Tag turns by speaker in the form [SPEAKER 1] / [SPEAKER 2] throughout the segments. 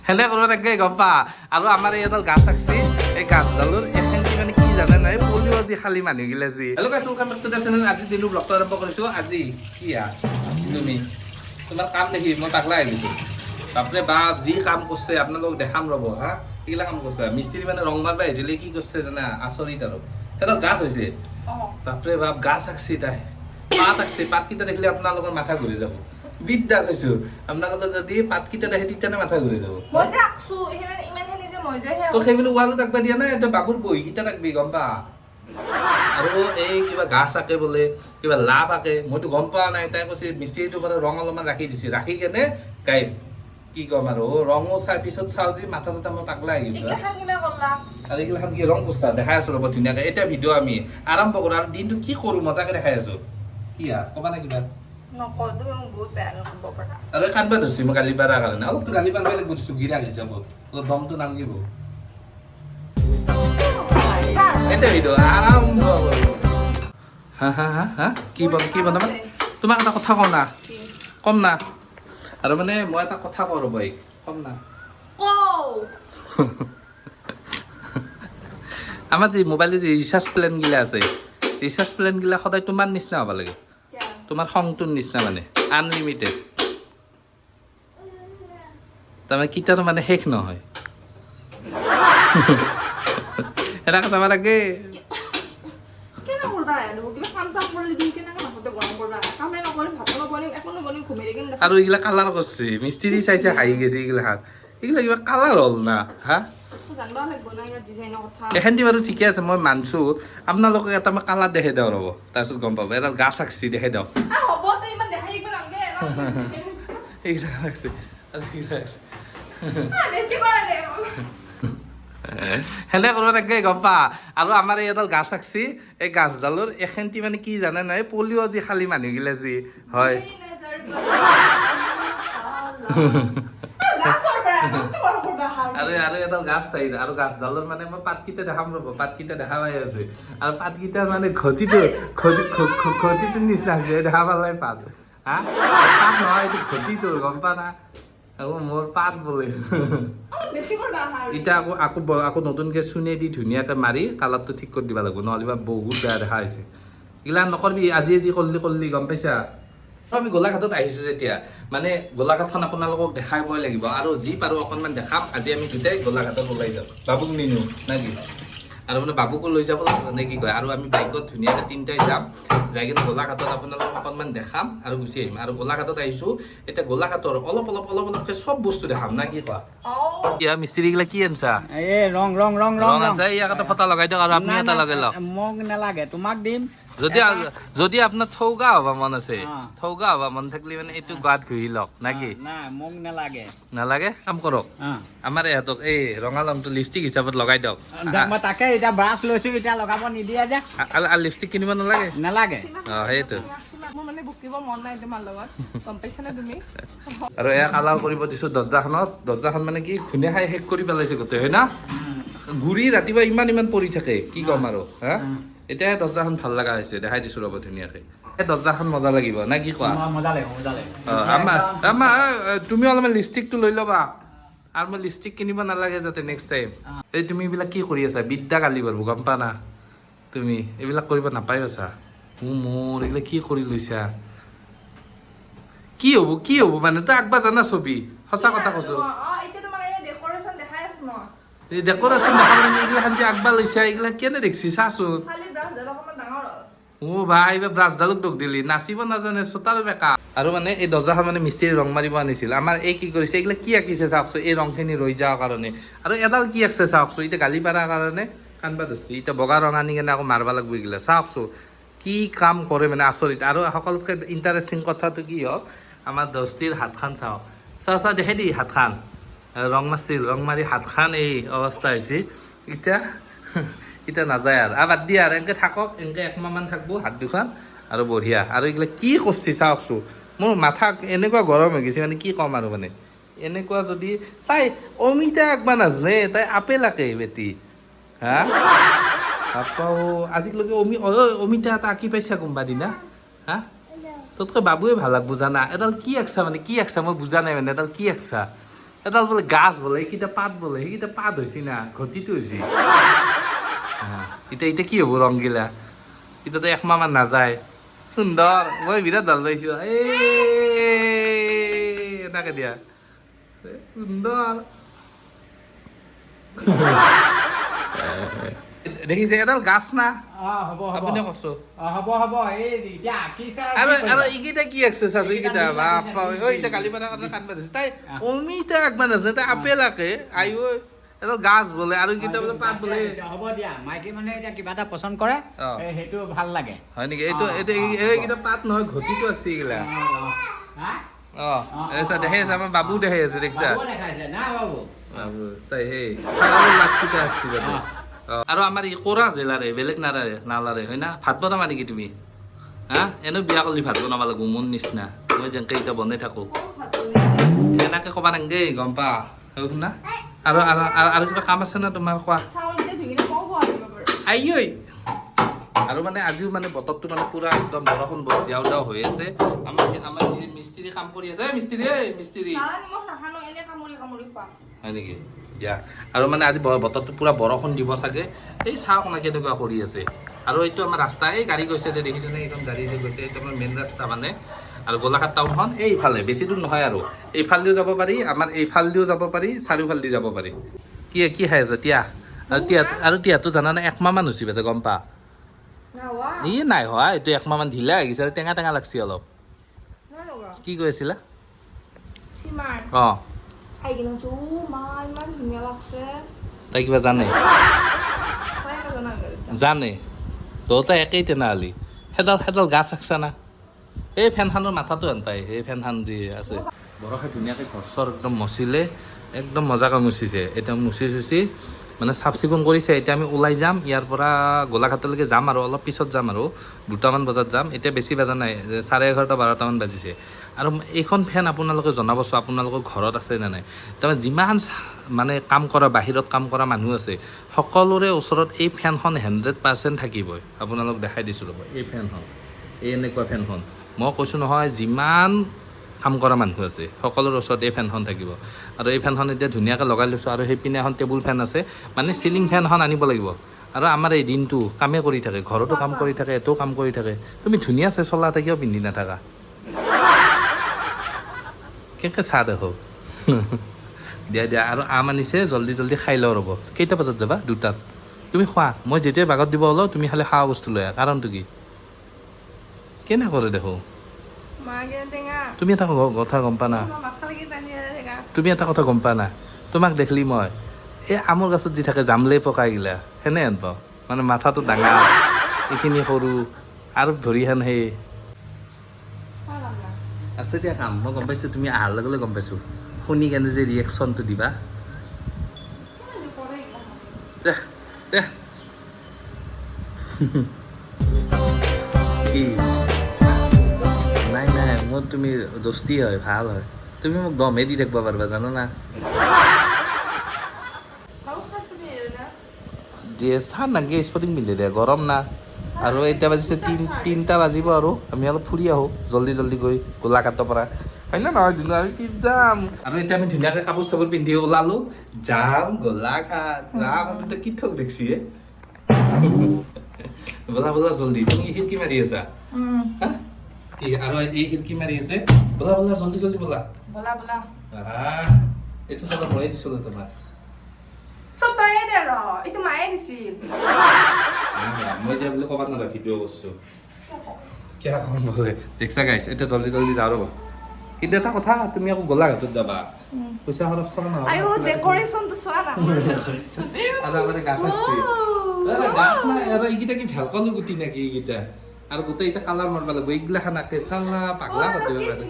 [SPEAKER 1] সেনে কৰিব লাগে গম পা আৰু আমাৰ এইডাল গাছ আছে এই গাছডালৰ এখেন্তি মানে কি জানে নাই পলিঅ' যি খালী মানুহগিলা যি hello' guys welcome back to the channel. আজি দিলোঁ ব্লগটো আৰম্ভ কৰিছোঁ। আজি কি তুমি তোমাৰ কাম দেখি মই পাগলা আহিছোঁ। বাপৰে বাপ যি কাম কৰিছে আপোনালোকক দেখাম ৰ'ব হা। এইগিলা কাম কৰিছে মিস্ত্ৰী মানে ৰং মাৰিব আহিছিলে কি কৰিছে জানা আচৰিত আৰু সেইডাল গাছ হৈছে বাপৰে বাপ গাছ আঁকছি তাই পাত আঁকছি পাতকেইটা দেখিলে আপোনালোকৰ মাথা ঘূৰি যাব। বিদ্যা কৈছো আপোনালোকে যদি পাতকেইটা দেখে তেতিয়া মাথা ঘূৰি যাব। তো সেইবিলাক ৱালত আঁকবা দিয়া নাই এটা বাবুৰ বহীকেইটা আঁকবি গম পা। আৰু এই কিবা গাছ আঁকে বোলে কিবা লাভ আঁকে মইতো গম পোৱা নাই। তাই কৈছে মিস্ত্ৰীটোৰ পৰা ৰং অলপমান ৰাখি দিছে ৰাখি কেনে গাইব কি ক'ম আৰু ৰঙো চাই পিছত চাওঁ যে মাথা চাথা মই পাগলা আহি গৈছো। আৰু এইগিলাখান কি ৰং কৰছা দেখাই আছো ৰ'ব ধুনীয়াকে। এতিয়া ভিডিঅ' আমি আৰম্ভ কৰোঁ আৰু দিনটো কি কৰোঁ মজাকে দেখাই আছো। কি ক'বা নে কিবা আৰু কান্দবা ধৰছি মই গালি পাৰাৰ কাৰণে অলপ গালি পাৰবা লাগিব গিৰা হিচাপ অলপ দমটো নালাগিব। এতিয়া ভিডিঅ' আৰম্ভ কৰোঁ। হা হা হা হা কি বনাবা তোমাক এটা কথা কওঁ না কম না আৰু মানে মই এটা কথা কওঁ ৰ'ব কম না আমাৰ যে মোবাইলৰ যে ৰিচাৰ্জ প্লেনগিলা আছে ৰিচাৰ্জ প্লেনগিলা সদায় তোমাৰ নিচিনা হ'ব লাগে। তোমাৰ সংটোৰ নিচিনা মানে আনলিমিটেড তাৰমানে কিতাটো মানে শেষ নহয় এনেকৈ যাব লাগে। আৰু এইগিলা কালাৰ কৰছে মিস্ত্ৰী চাইছে হাঁহি গৈছে এইগিলাখান এইগিলা কিবা কালাৰ হ'ল না হা। এখেন্তি বাৰু ঠিকে আছে মই মানছো আপোনালোকক এটা মই কালাৰ দেখাই দিওঁ ৰ'ব তাৰপিছত গম পাব। এডাল গাছ আঁকছি দেখাই দিওঁ এইগিলা আঁকছি সেনে কৰিব লাগে গম পা। আৰু আমাৰ এই এডাল গাছ আঁকছি এই গাছডালৰ এখেন্তি মানে কি জানে নাই পলিঅ' যি খালী মানুহগিলা যি হয় আৰু আৰু এডাল গাছ তাইৰ আৰু গাছডালৰ মানে মই পাতকেইটা দেখাম ৰ'ব পাতকেইটা দেখা পাই আছে আৰু পাতকেইটা মানে ঘটিটোৰ নিচিনা হৈছে দেখা পালাই পাত হা পাত নহয় এইটো ঘটিটোৰ গম পা না আৰু মোৰ পাত বোলে। এতিয়া আকৌ নতুনকৈ চুনে দি ধুনীয়াকৈ মাৰি কালাৰটো ঠিক কৰি দিব লাগিব নহ'লে বহুত বেয়া দেখা হৈছে। এইগিলা নকৰবি আজি যি কৰলি গম পাইছা। আমি গোলাঘাটত আহিছোঁ যেতিয়া মানে গোলাঘাটখন আপোনালোকক দেখাবই লাগিব আৰু যি পাৰোঁ অকণমান দেখাম। আজি আমি দুটাই গোলাঘাটত ওলাই যাম বাবুক নিনো নে কি আৰু মানে বাবুকো লৈ যাব লাগিব নে কি কয়। আৰু আমি বাইকত ধুনীয়াকৈ তিনিটাই যাম যাই কিনে গোলাঘাটত আপোনালোকক অকণমান দেখাম আৰু গুচি আহিম। আৰু গোলাঘাটত আহিছোঁ এতিয়া গোলাঘাটৰ অলপকৈ চব বস্তু দেখাম না কি কোৱা। এতিয়া মিস্ত্ৰীগিলা কি আনছা
[SPEAKER 2] ৰং
[SPEAKER 1] আনছা ইয়াক এটা ফটা লগাই দিয়ক আৰু আপুনি এটা লগাই লওক।
[SPEAKER 2] মোক নালাগে তোমাক দিম।
[SPEAKER 1] যদি আপোনাৰ থৌগা হ'ব মন আছে থৌগা হ'ব মন থাকিলে মানে এইটো গাত ঘঁহি লওক নাকি
[SPEAKER 2] মোক নালাগে
[SPEAKER 1] নালাগে কাম কৰক আমাৰ ইহঁতক এই ৰঙালামটো লিপষ্টিক হিচাপত লগাই দিয়ক।
[SPEAKER 2] মই তাকে এতিয়া ব্ৰাছ লৈছো এতিয়া লগাব নিদিয়ে যে
[SPEAKER 1] আৰু লিপষ্টিক কিনিব নালাগে সেইটো আৰু এয়া কালাৰ কৰিব দিছোঁ দৰ্জাখন মানে কি ঘূনে খাই শেষ কৰি পেলাইছে গোটেই হয় না ঘূৰি ৰাতিপুৱা ইমান পৰি থাকে কি ক'ম আৰু হা। এতিয়া দৰ্জাখন ভাল লগা হৈছে দেখাই দিছোঁ ৰ'ব ধুনীয়াকৈ এই দৰ্জাখন মজা লাগিব নে কি কোৱা। আমাৰ তুমি অলপমান লিপষ্টিকটো লৈ ল'বা আৰু মই লিপষ্টিক কিনিব নালাগে যাতে নেক্সট টাইম। এই তুমি এইবিলাক কি কৰি আছা বিদ্যা গালি পাৰব গম পা না তুমি এইবিলাক কৰিব নাপাই আছা মোৰ এইবিলাক কি কৰি লৈছা কি হ'ব মানে তই আগবা জানা ছবি সঁচা কথা কৈছো ডেক'ৰেশ্যন দেখা মানে এইগিলাখান যে আগবা লৈছা এইগিলা কেনে দেখছি চাচোন। ভাই এইবাৰ ব্ৰাছডালক দুখ দিলি নাচিব নাজানে চোতাল বেকা। আৰু মানে এই দৰ্জাখন মানে মিস্ত্ৰী ৰং মাৰিব আনিছিল আমাৰ এই কি কৰিছে এইগিলা কি আঁকিছে চাওকচোন এই ৰংখিনি ৰৈ যোৱাৰ কাৰণে আৰু এডাল কি আঁকছে চাওকচোন এতিয়া গালি পাৰাৰ কাৰণে কান্দবা ধৰছি এতিয়া বগা ৰং আনি কেনে আকৌ মাৰিব লাগিব এইগিলা চাওকচোন কি কাম কৰে মানে আচৰিত। আৰু সকলোতকৈ ইণ্টাৰেষ্টিং কথাটো কি হ'ল আমাৰ দস্তিৰ হাতখন চাওঁ দেখে দি হাতখন ৰং মাৰিছিল ৰং মাৰি হাতখন এই অৱস্থা হৈছে এতিয়া নাযায় আৰু বাদ দিয়া আৰু এনেকৈ থাকক এনেকৈ একমাহমান থাকব হাত দুখন আৰু বঢ়িয়া। আৰু এইগিলা কি কৰিছে চাওকচোন মোৰ মাথা এনেকুৱা গৰম হৈ গৈছে মানে কি ক'ম আৰু মানে এনেকুৱা যদি তাই অমিতা একবাৰ নাজানে তাই আপেল আঁকে বেটি হা বাপাও আজিলৈকে অমিতা এটা আঁকি পাইছা কোনোবা দিনা হা তোতকৈ বাবুৱে ভাল বুজা না এডাল কি আঁকছা মানে কি আঁকছা মই বুজা নাই মানে এডাল কি আঁকছা এডাল বোলে গাছ বোলে এইকেইটা পাত বোলে সেইকেইটা পাত হৈছে না ঘটিটো হৈছে এতিয়া এতিয়া কি হ'ব ৰংগিলা এতিয়াতো একমাহ মান নাযায় সুন্দৰ মই বিৰাট ভাল পাইছো এনেকে দিয়া সুন্দৰ দেখিছে এডাল গাছ না
[SPEAKER 2] হ'ব
[SPEAKER 1] আপুনি কছো
[SPEAKER 2] হ'ব এই এতিয়া আঁকিছা
[SPEAKER 1] আৰু এইকেইটা কি আঁকছে চাচো এইকেইটা বাপা ঐ এতিয়া গালি পাৰা কথা কান্দবা দিছে তাই অমিতা আঁকবা নাজানে তাই আপেল আঁকে আইও এডাল গাছ বোলে আৰু এইকেইটা বোলে পাত বোলে
[SPEAKER 2] হ'ব দিয়া মাইকী মানে এতিয়া কিবা এটা পচন্দ কৰে সেইটো ভাল লাগে
[SPEAKER 1] হয় নেকি এইটো এইকেইটা পাত নহয় ঘটিটো আঁকছে এইগিলা দেখে আছে আমাৰ বাবু দেখে আছে দেখিছা বাবু তাই সেই লাগছিটা আঁকছি যাতে আৰু আমাৰ এই কৰা জেলাৰে বেলেগ নালাৰে হয় না ভাত বনাবা নেকি তুমি হা এনেও বিয়া কৰিলে ভাত বনাব লাগিব মোৰ নিচিনা মই যেনেকৈ এতিয়া বনাই থাকোঁ এনেকৈ ক'বা নাংগে গম পা শুনা আৰু আৰু কিবা কাম আছে না তোমাৰ কোৱা আই আৰু মানে আজিও মানে বতৰটো মানে পুৰা একদম বৰষুণ দিয়াও হৈ আছে আমাৰ মিস্ত্ৰী কাম কৰি আছে মিস্ত্ৰী হয় নেকি দিয়া আৰু মানে আজি বতৰটো পুৰা বৰষুণ দিব চাগে এই চাওক না কেনেকুৱা কৰি আছে আৰু এইটো আমাৰ ৰাস্তা এই গাড়ী গৈছে যে দেখিছেনে এইখন গাড়ী যে গৈছে এইটো আমাৰ মেইন ৰাস্তা মানে আৰু গোলাঘাট টাউনখন এইফালে বেছি দূৰ নহয় আৰু এইফালেদিও যাব পাৰি আমাৰ এইফালেদিও যাব পাৰি চাৰিওফালেদি যাব পাৰি কি খাই আছে তিয়া আৰু তিয়াটো জানানে একমাহ মান হৈছে বেছে গম পা ই নাই হোৱা এইটো একমাহ মান ঢিলা হৈ গৈছে আৰু টেঙা টেঙা লাগছে অলপ কি কৈ আছিলা অঁ তাই কিবা জানে জানে তহঁতে একেই তেনেহ'লে সেইডাল গাছ আঁকছা না এই ফেনখনৰ মাথাটো হেন পায় এই ফেনখন যি আছে বৰষে ধুনীয়াকৈ ঘৰ চৰ একদম মচিলে একদম মজাকৈ মুচিছে এতিয়া মুচি মানে চাফ চিকুণ কৰিছে এতিয়া আমি ওলাই যাম ইয়াৰ পৰা গোলাঘাটলৈকে যাম আৰু অলপ পিছত যাম আৰু 2টামান বজাত যাম এতিয়া বেছি বাজা নাই 11:30 12টামান বাজিছে আৰু এইখন ফেন আপোনালোকে জনাবচোন আপোনালোকৰ ঘৰত আছে নে নাই তাৰমানে যিমান মানে কাম কৰা বাহিৰত কাম কৰা মানুহ আছে সকলোৰে ওচৰত এই ফেনখন 100% থাকিবই আপোনালোক দেখাই দিছোঁ ৰ'ব এই ফেনখন এই এনেকুৱা ফেনখন মই কৈছোঁ নহয় যিমান কাম কৰা মানুহ আছে সকলোৰে ওচৰত এই ফেনখন থাকিব আৰু এই ফেনখন এতিয়া ধুনীয়াকৈ লগাই লৈছোঁ আৰু সেইপিনে এখন টেবুল ফেন আছে মানে চিলিং ফেনখন আনিব লাগিব আৰু আমাৰ এই দিনটো কামেই কৰি থাকে ঘৰতো কাম কৰি থাকে এটো কাম কৰি থাকে তুমি ধুনীয়াছে চলা এটা কিয় পিন্ধি নাথাকা কেনেকৈ চাহ দেখো দিয়া আৰু আম আনিছে জল্দি খাই লওঁ ৰ'ব কেইটা বজাত যাবা 2টাত তুমি খোৱা মই যেতিয়াই বাগত দিব হ'লেও তুমি খালি খোৱা বস্তু লৈ আহা কাৰণটো কি কেনে কৰে দেখো তুমি এটা কথা গম পা না তুমি এটা কথা গম পা না তোমাক দেখলি মই এই আমৰ গছত যি থাকে জামলে পকাইগিলা সেনে হেন পাওঁ মানে মাথাটো ডাঙৰ এইখিনি সৰু আৰু ভৰিখন সেই আছে দিয়া কাম মই গম পাইছোঁ তুমি অহাৰ লগে লগে গম পাইছোঁ শুনি কেনে যে ৰিয়েকশ্যনটো দিবা কি নাই মোৰ তুমি দোস্তি হয় ভাল হয় তুমি মোক দমে দি থাকিব পাৰিবা জানো না দিয়ে চাৰ নাগে স্পৰ্টিং পিন্ধি দিয়া গৰম না আৰু এতিয়া বাজিছে 3টা বাজিব আৰু আমি অলপ ফুৰি আহোঁ জল্দি গৈ গোলাঘাটৰ পৰা হয় না নহয় দিনো আমি পিপ যাম আৰু এতিয়া আমি ধুনীয়াকৈ কাপোৰ চাপোৰ পিন্ধি ওলালোঁ যাম গোলাঘাট যাম আৰু কি থক দেখছি বলা জল্দি তুমি খিৰিকী মাৰি আছা কি আৰু এই খিৰিকী মাৰি আছে বলা জল্দি বলা এইটো চলা ময়ে দিছিলোঁ তোমাক মই দিয়া বুলি ক'বাত নৰা ভিডিঅ' কৰিছোঁ কিয় কম বোলে দেখছা গাইছ এতিয়া জল্দি যাওঁ ৰ'ব কিন্তু এটা কথা তুমি আকৌ গোলাঘাটত যাবা পইচা খৰচ কৰা নহয় আৰু আমাৰ গাছ আছে গাছ নাই আৰু এইকেইটা কি ভাল পালোঁ গুটি নেকি এইকেইটা আৰু গোটেই এতিয়া কালাৰ মাৰিব লাগিব এইগিলাখান আঁকে চালা পাগলা কৰি দিব পাৰে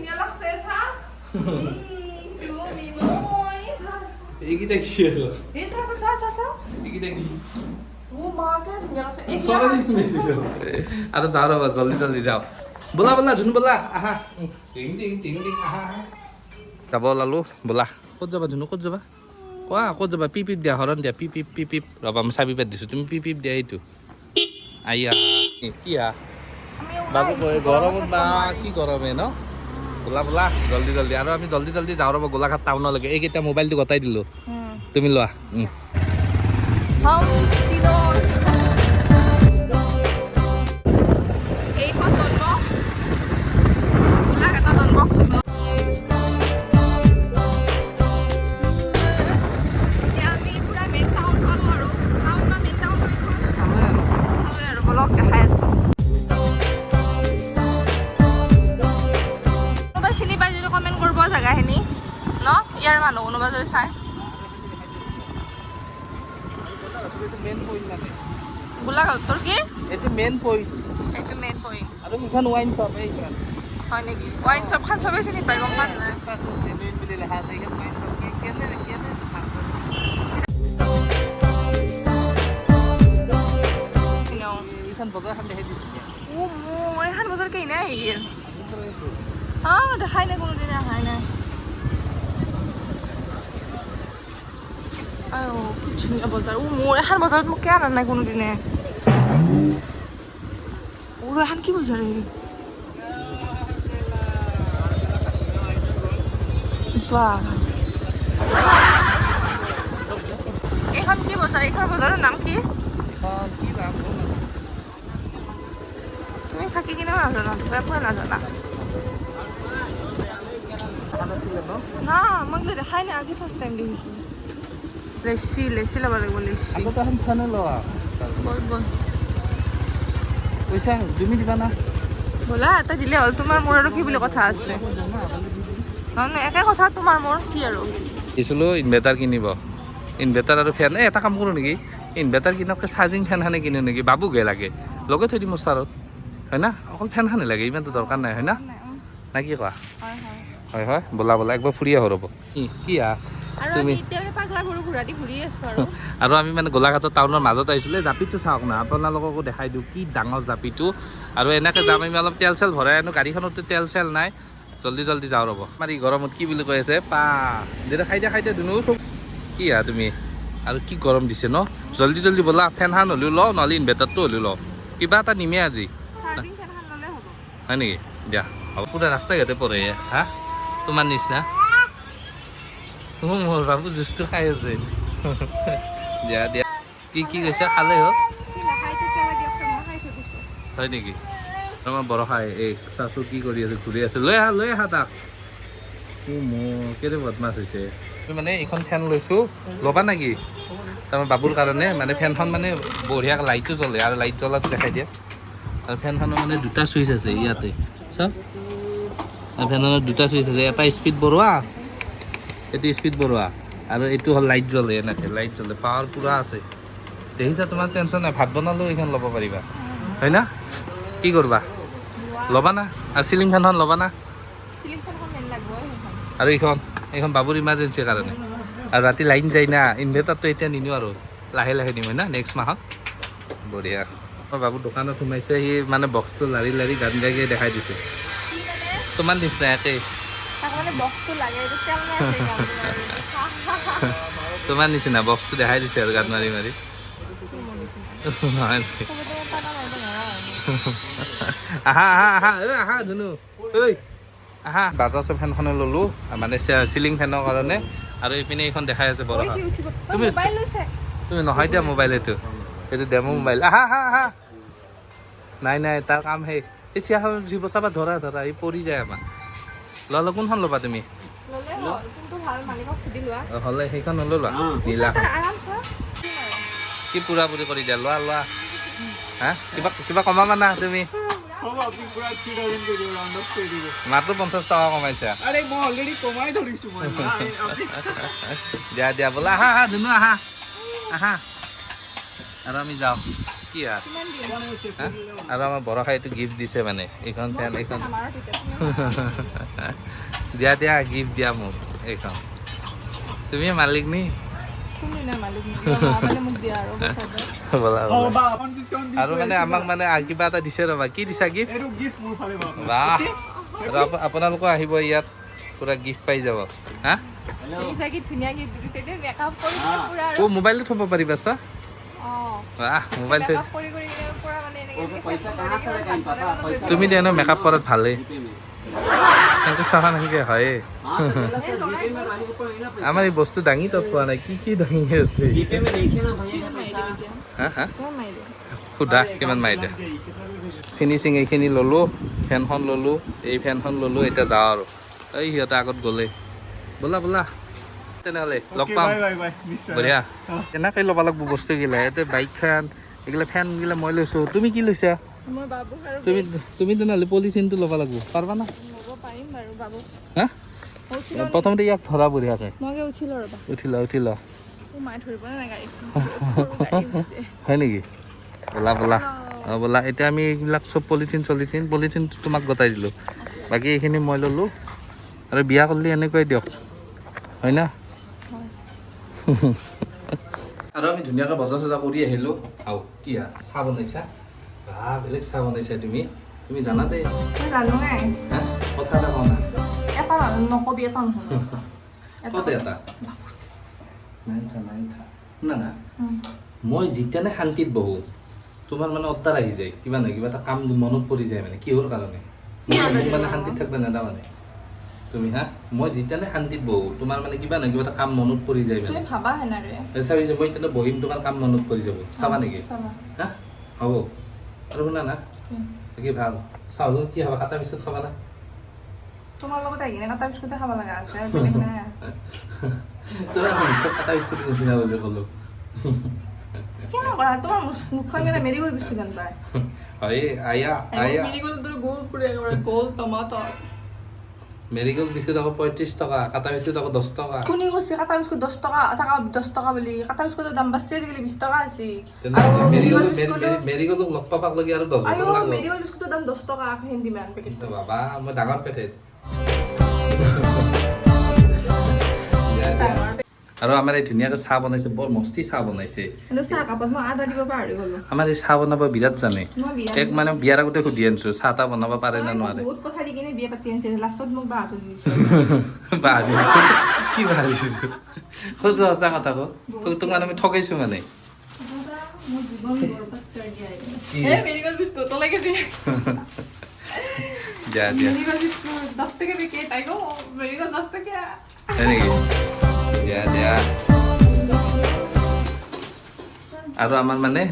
[SPEAKER 1] এইকেইটা কি আৰু এইকেইটা কি আৰু যাওঁ ৰ'বা জল্দি যাওঁ বলা জোন বলা আহা আহা যাব ওলালোঁ বলা ক'ত যাবা জোনো ক'ত যাবা কোৱা ক'ত যাবা পিপ দিয়া হৰণ দিয়া পিপ ৰ'বা মই চাবি পাত দিছোঁ তুমি পিপ দিয়া এইটো আইয়া কি বাবু কয় গৰমত বা কি গৰমে ন বোলা বোলা জল্দি জল্দি আৰু আমি জল্দি জল্দি যাওঁ ৰ'ব গোলাঘাট টাউনলৈকে এইকেইটা মোবাইলটো গতাই দিলোঁ তুমি লোৱা
[SPEAKER 3] চিনি পাই যদি কমেণ্ট কৰিব জেগাখিনি ন ইয়াৰ মানুহ কোনোবা যদি চাই গোলাঘাট তোৰ কি
[SPEAKER 1] এইটো মেইন পইণ্ট
[SPEAKER 3] এইটো মেইন পইণ্ট
[SPEAKER 1] আৰু সেইখন ৱাইন শ্বপ এইখন
[SPEAKER 3] হয় নেকি ৱাইন শ্বপখন চবেই চিনি পায় গম পাই নাই
[SPEAKER 1] বুলি লেখা আছে এইখন ৱাইন শ্বপ কেনে এইখন বজাৰখন দেখাই দিছে
[SPEAKER 3] মোৰ এইখন বজাৰ কেনে আহিল দেখাই নাই কোনোদিনে অহাই নাই কি ধুনীয়া বজাৰ মোৰ এখন বজাৰত মোক কিয় আনা নাই কোনোদিনে এখন কি বজাৰ এইখন কি বজাৰ এইখন বজাৰৰ নাম কি তুমি থাকি কিনে নাজানা পুৰা নাজানা না মই এগুলো দেখাই নাই আজি ফাৰ্ষ্ট টাইম দেখিছোঁ লেচি ল'ব লাগিব লেচি বল বল
[SPEAKER 1] পইচা তুমি দিবা না
[SPEAKER 3] ব'লা এটা দিলে হ'ল তোমাৰ মোৰ আৰু কি বুলি কথা আছে একে কথা তোমাৰ মোৰ কি আৰু
[SPEAKER 1] দিছিলোঁ ইনভাৰ্টাৰ কিনিব ইনভাৰ্টাৰ আৰু ফেন এটা কাম কৰোঁ নেকি ইনভাৰ্টাৰ কিনাতকৈ চাৰ্জিং ফেনখানে কিনো নেকি বাবুকে লাগে লগে থৈ দিম ওচৰত হয় না অকল ফেনখানে লাগে ইমানটো দৰকাৰ নাই হয় না না কি কোৱা হয় হয় ব'লা ব'লা একবাৰ ফুৰি আহোঁ ৰ'ব কি তুমি আৰু আমি মানে গোলাঘাটৰ টাউনৰ মাজত আহিছিলোঁ জাপিটো চাওক না আপোনালোককো দেখাই দিওঁ কি ডাঙৰ জাপিটো আৰু এনেকৈ যাম আমি অলপ তেল চেল ভৰাই আনো গাড়ীখনতো তেল চেল নাই জল্দি জল্দি যাওঁ ৰ'ব আমাৰ এই গৰমত কি বুলি কৈ আছে দেউতা খাই দিয়া ধুনু চব কি তুমি আৰু কি গৰম দিছে ন জল্দি জল্দি ব'লা ফেনখন হ'লেও লওঁ নহ'লে ইনভাৰ্টাৰটো হ'লেও লওঁ কিবা এটা নিমে আজি হয় নেকি দিয়া হ'ব পুৰা ৰাস্তা ঘাটে পৰে হা তোমাৰ নিচিনা মোৰ বাবু জুচটো খাই আছে দিয়া দিয়া কি কৈছে খালে হ'ল হয় নেকি আমাৰ বৰষাই এই চাচু কি কৰি আছে ঘূৰি আছে লৈ আহা তাক মোৰ কেনে বদমাছ হৈছে মানে এইখন ফেন লৈছোঁ ল'বা নেকি তাৰমানে বাবুৰ কাৰণে মানে ফেনখন মানে বঢ়িয়া লাইটো জ্বলে আৰু লাইট জ্বলাটো দেখাই দিয়া আৰু ফেনখনৰ মানে দুটা চুইচ আছে ইয়াতে চাওক ফেনখনৰ দুটা চুইচ আছে এটা স্পীড বঢ়োৱা এইটো স্পীড বঢ়োৱা আৰু এইটো হ'ল লাইট জ্বলে এনেকৈ লাইট জ্বলে পাৱাৰ পূৰা আছে দেখিছা তোমাৰ টেনশ্যন নাই ভাত বনালেও এইখন ল'ব পাৰিবা হয় না কি কৰিবা ল'বা না আৰু চিলিং ফেনখন ল'বা না আৰু এইখন বাবুৰ ইমাৰ্জেঞ্চিৰ কাৰণে আৰু ৰাতি লাইন যায় না ইনভাৰ্টাৰটো এতিয়া নিনিও আৰু লাহে লাহে নিম হয় না নেক্সট মাহত বঢ়িয়া মই বাবুৰ দোকানত সোমাইছে সি মানে বক্সটো লাৰি লাৰি গান গাই গাই দেখাই দিছে তোমাৰ নিচিনা একেই তোমাৰ নিচিনা বক্সটো দেখাই দিছে আৰু গান মাৰি মাৰি আহা ধুনু ঐ আহা বাজাজৰ ফেনখনে ল'লোঁ মানে চিলিং ফেনৰ কাৰণে আৰু এইপিনে এইখন দেখাই আছে বৰষা তুমি নহয় দিয়া মোবাইল এইটো ডেমো মোবাইল আহা নাই তাৰ কাম সেই এই চিয়াখন যি বচাবা ধৰা এই পৰি যায় আমাৰ ল'লে কোনখন ল'বা তুমি হ'লে সেইখন নল'লা নীলাখন কি পুৰা পুৰি কৰি দিয়া লোৱা হা কিবা কমাবা না তুমি মাত্ৰ 50 টকা কমাইছা দিয়া বোলা আহা ধুনু আহা আৰু আমি যাওঁ কি আৰু আমাৰ বৰষাই এইটো গিফ্ট দিছে মানে এইখন ফেন এইখন দিয়া গিফ্ট দিয়া মোক এইখন তুমি মালিক নি আৰু মানে আমাক মানে কিবা এটা দিছে ৰ'বা কি দিছা গিফ্ট বাহ আৰু আপোনালোকো আহিব ইয়াত পুৰা গিফ্ট পাই যাব হা মোবাইলটো থ'ব পাৰিবা চোৱা মোবাইল থৈ
[SPEAKER 3] মেকআপ কৰি কৰি কিনে পুৰা মানে এনেকে
[SPEAKER 4] पैसा कहाँ से लगाएं पापा पैसा
[SPEAKER 1] তুমি দেনো মেকআপ কৰাত ভালেই
[SPEAKER 4] जीपे में
[SPEAKER 1] কিন্তু চাফা নাহিকে হয়ে
[SPEAKER 4] हाँ तो पहले से जीपे में डालने को पड़ेगा ना
[SPEAKER 1] আমাৰ এই বস্তু দাঙি তত পোৱা নাই কি দাঙি আছে
[SPEAKER 4] जीपे में देखिए ना भैया का पैसा
[SPEAKER 1] হা হা
[SPEAKER 3] কিমান মাৰিলে
[SPEAKER 1] সুধা কিমান মাৰিলে ফিনিচিং এইখিনি ল'লোঁ ফেনখন ল'লোঁ এই ফেনখন ল'লোঁ এতিয়া যাওঁ আৰু এই সিহঁতে আগত গ'লে ব'লা ব'লা তেনেহ'লে লগ পাম বঢ়িয়া কেনেকৈ ল'ব লাগিব বস্তুগিলা ইয়াতে বাইকখন এইগিলা ফেনগিলা মই লৈছোঁ তুমি কি লৈছা
[SPEAKER 3] মই বাবুক আৰু
[SPEAKER 1] তুমি তুমি তেনেহ'লে পলিথিনটো ল'ব লাগিব পাৰিবা না
[SPEAKER 3] ল'ব পাৰিম বাৰু বাবুক
[SPEAKER 1] হা
[SPEAKER 3] উঠিল
[SPEAKER 1] প্ৰথমতে ইয়াক ধৰা বঢ়িয়াকৈ
[SPEAKER 3] মইকে উঠিলোঁ ৰ'বা
[SPEAKER 1] উঠিলা উঠিলা
[SPEAKER 3] মায়ে ধৰিব নাই গাড়ীখন সৰু গাড়ী হৈছে
[SPEAKER 1] হয় নেকি ব'লা ব'লা অঁ ব'লা এতিয়া আমি এইবিলাক চব পলিথিন তোমাক গতাই দিলোঁ বাকী এইখিনি মই ল'লোঁ আৰু বিয়া কৰিলে এনেকুৱাই দিয়ক হয় না আৰু আমি ধুনীয়াকৈ বজাৰ চজাৰ কৰি আহিলোঁ আও কি চাহ বনাইছা বা বেলেগ চাহ বনাইছা তুমি তুমি জানা দেই
[SPEAKER 3] মই জানোৱে
[SPEAKER 1] হা কথা এটা কওঁ না
[SPEAKER 3] এটা নকবি এটা নহয়
[SPEAKER 1] কতে এটা নাই উঠা শুনা না মই যিতেনে শান্তিত বহোঁ তোমাৰ মানে অৰ্ডাৰ আহি যায় কিবা নহয় কিবা এটা কাম মনত পৰি যায় মানে কিহৰ কাৰণে মোক মানে শান্তিত থাকিব নেদা মানে তুমি হা মই যিতেনে শান্তিত বহোঁ তোমাৰ মানে কিবা নহয় কিবা এটা কাম মনত পৰি যায় মানে
[SPEAKER 3] তুমি ভাবা সেনেকে
[SPEAKER 1] চাবি যে মই তেনে বহিম তোমাৰ কাম মনত পৰি যাব চাবা নেকি
[SPEAKER 3] চাবা
[SPEAKER 1] হা হ'ব আৰু শুনা না কি ভাল চাউল কি খাবা কাটা বিস্কুট খাবা না
[SPEAKER 3] তোমাৰ লগত আহি কিনে কাটা বিস্কুটে খাব লগা আছে আৰু বেলেগ নাই
[SPEAKER 1] তোমাৰ কাটা বিস্কুট নিচিনা বুলি ক'লোঁ
[SPEAKER 3] কেনে কৰা তোমাৰ মুখখন কেনে মেৰিগোল্ড বিস্কুট যেন পায়
[SPEAKER 1] হয় আয়া
[SPEAKER 3] মেৰিগোল্ড গোল পুৰা একেবাৰে গোল টমাটৰ
[SPEAKER 1] মেৰিগোল্ড বিস্কুট আকৌ 35 টকা কাটা বিস্কুট আকৌ 10 টকা
[SPEAKER 3] কোনে কৈছে কাটা বিস্কুট 10 টকা বুলি কাটা বিস্কুটৰ দাম বাঢ়ছে আজিকালি 20 টকা আছে আৰু মেৰিগোল্ড বিস্কুটৰ
[SPEAKER 1] মেৰিগোল্ডক লগ পাবাক লাগি আৰু 10 বছৰ
[SPEAKER 3] আয়ো
[SPEAKER 1] লাগিব
[SPEAKER 3] মেৰিগোল্ড বিস্কুটৰ দাম 10 টকা হিন্দী মান পেকেট
[SPEAKER 1] বাবা মই ডাঙৰ পেকেট আৰু আমাৰ এই ধুনীয়াকৈ চাহ বনাইছে বৰ মস্তি চাহ বনাইছে
[SPEAKER 3] কিন্তু চাহ কাপত মই আদা দিব পাহৰি গ'লো
[SPEAKER 1] আমাৰ এই চাহ বনাব বিৰাট জানে
[SPEAKER 3] মই বিয়া
[SPEAKER 1] এক মানে বিয়াৰ আগতে সুধি আনিছোঁ চাহ তাহ বনাব পাৰে নে নোৱাৰে
[SPEAKER 3] বহুত কথা দি কিনে বিয়া পাতি আনিছে লাষ্টত মোক বাহাটো দিছে
[SPEAKER 1] বাহাদিছোঁ কি বাহাদিছোঁ সঁচা সঁচা কথা কওঁ তোক মানে আমি ঠগাইছোঁ মানে
[SPEAKER 3] মোৰ জীৱন বৰবাদ কৰি দিয়া এই মেৰিগোল্ড বিস্কুট লাগে দে
[SPEAKER 1] দিয়া
[SPEAKER 3] মেৰিগোল্ড বিস্কুট 10 টাকা পেকেট আইগো মেৰিগোল্ড 10 টাকা
[SPEAKER 1] হয় নেকি দিয়া আৰু আমাৰ মানে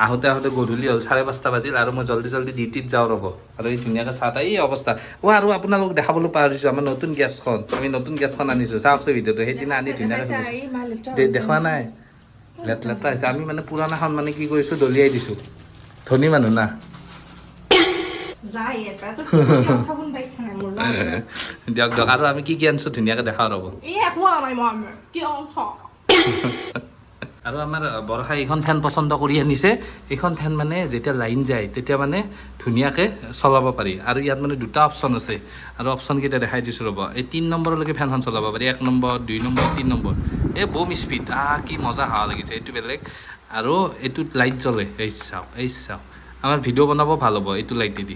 [SPEAKER 1] আহোঁতে গধূলি হ'ল 5:30 বাজিল আৰু মই জল্দি ডিউটিত যাওঁ ৰ'ব আৰু এই ধুনীয়াকৈ চাহ তাহ এই অৱস্থা আৰু আপোনালোক দেখাবলৈ পাহৰিছোঁ আমাৰ নতুন গেছখন আমি নতুন গেছখন আনিছোঁ চাওকচোন ভিডিঅ'টো সেইদিনা আনি ধুনীয়াকৈ দেখুওৱা নাই লেতেৰা হৈছে আমি মানে পুৰণাখন মানে কি কৰিছোঁ দলিয়াই দিছোঁ ধনী মানুহ না দিয়ক আৰু আমি কি আনিছোঁ ধুনীয়াকৈ দেখাওঁ ৰ'ব আৰু আমাৰ বৰষাই এইখন ফেন পচন্দ কৰি আনিছে এইখন ফেন মানে যেতিয়া লাইন যায় তেতিয়া মানে ধুনীয়াকৈ চলাব পাৰি আৰু ইয়াত মানে দুটা অপশ্যন আছে আৰু অপশ্যনকেইটা দেখাই দিছোঁ ৰ'ব এই 3 নম্বৰলৈকে ফেনখন চলাব পাৰি 1 নম্বৰ 2 নম্বৰ 3 নম্বৰ এই বম স্পীড কি মজা হাৱা লাগিছে এইটো বেলেগ আৰু এইটোত লাইট জ্বলে এই চাওক আমাৰ ভিডিঅ' বনাব ভাল হ'ব এইটো লাইটেদি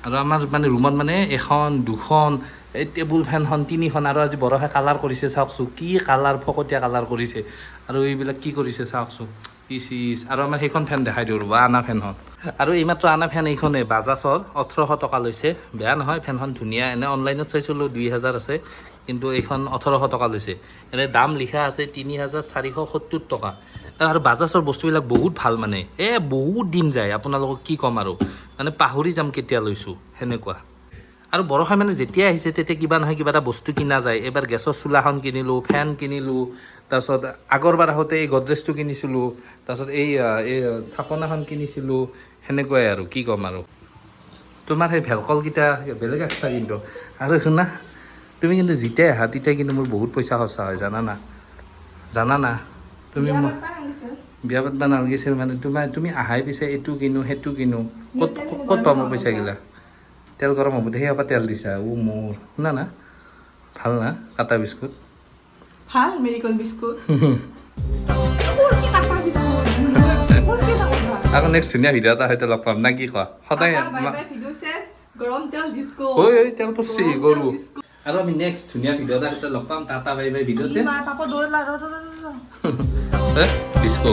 [SPEAKER 1] আৰু আমাৰ মানে ৰুমত মানে 1 2খন এই টেবুল ফেনখন 3খন আৰু আজি বৰষাই কালাৰ কৰিছে চাওকচোন কি কালাৰ ফকতীয়া কালাৰ কৰিছে আৰু এইবিলাক কি কৰিছে চাওকচোন ইচ আৰু আমাৰ সেইখন ফেন দেখাই দিওঁ ৰ'বা আনা ফেনখন আৰু এইমাত্ৰ আনা ফেন এইখনেই বাজাজৰ 1800 টকা লৈছে বেয়া নহয় ফেনখন ধুনীয়া এনে অনলাইনত চাইছিলোঁ 2000 আছে কিন্তু এইখন 1800 টকা লৈছে এনে দাম লিখা আছে 3470 টকা আৰু বাজাজৰ বস্তুবিলাক বহুত ভাল মানে বহুত দিন যায় আপোনালোকক কি ক'ম আৰু মানে পাহৰি যাম কেতিয়া লৈছোঁ সেনেকুৱা আৰু বৰষাই মানে যেতিয়া আহিছে তেতিয়া কিবা নহয় কিবা এটা বস্তু কিনা যায় এবাৰ গেছৰ চোলাখন কিনিলোঁ ফেন কিনিলোঁ তাৰপিছত আগৰবাৰ আহোঁতে এই গডৰেজটো কিনিছিলোঁ তাৰপিছত এই থাপনাখন কিনিছিলোঁ সেনেকুৱাই আৰু কি ক'ম আৰু তোমাৰ সেই ভেলকলকেইটা বেলেগ এক্সট্ৰা কিন্তু আৰু শুনা তুমি কিন্তু যেতিয়াই আহা তেতিয়া কিন্তু মোৰ বহুত পইচা খৰচা হয় জানা না তুমি বিয়া পাতিব নালাগিছিল মানে তুমি আহাই পিছে এইটো কিনো সেইটো কিনো ক'ত পাম পইচাগিলা তেল গৰম হ'ব দে সেইয়াৰ পৰা তেল দিছা মোৰ শুনা না ভাল না কাটা বিস্কুট
[SPEAKER 3] ভাল মেৰিগোল্ড বিস্কুট
[SPEAKER 1] আকৌ নেক্সট ধুনীয়া ভিডিঅ' এটা হয়তো লগ পাম না কি কোৱা সদায় ঐ তেল পচি গৰু আৰু আমি নেক্সট ধুনীয়া ভিডিঅ' এটা হয়তো লগ পাম টাটা বাই বাই ভিডিঅ' চেছ ডিস্কো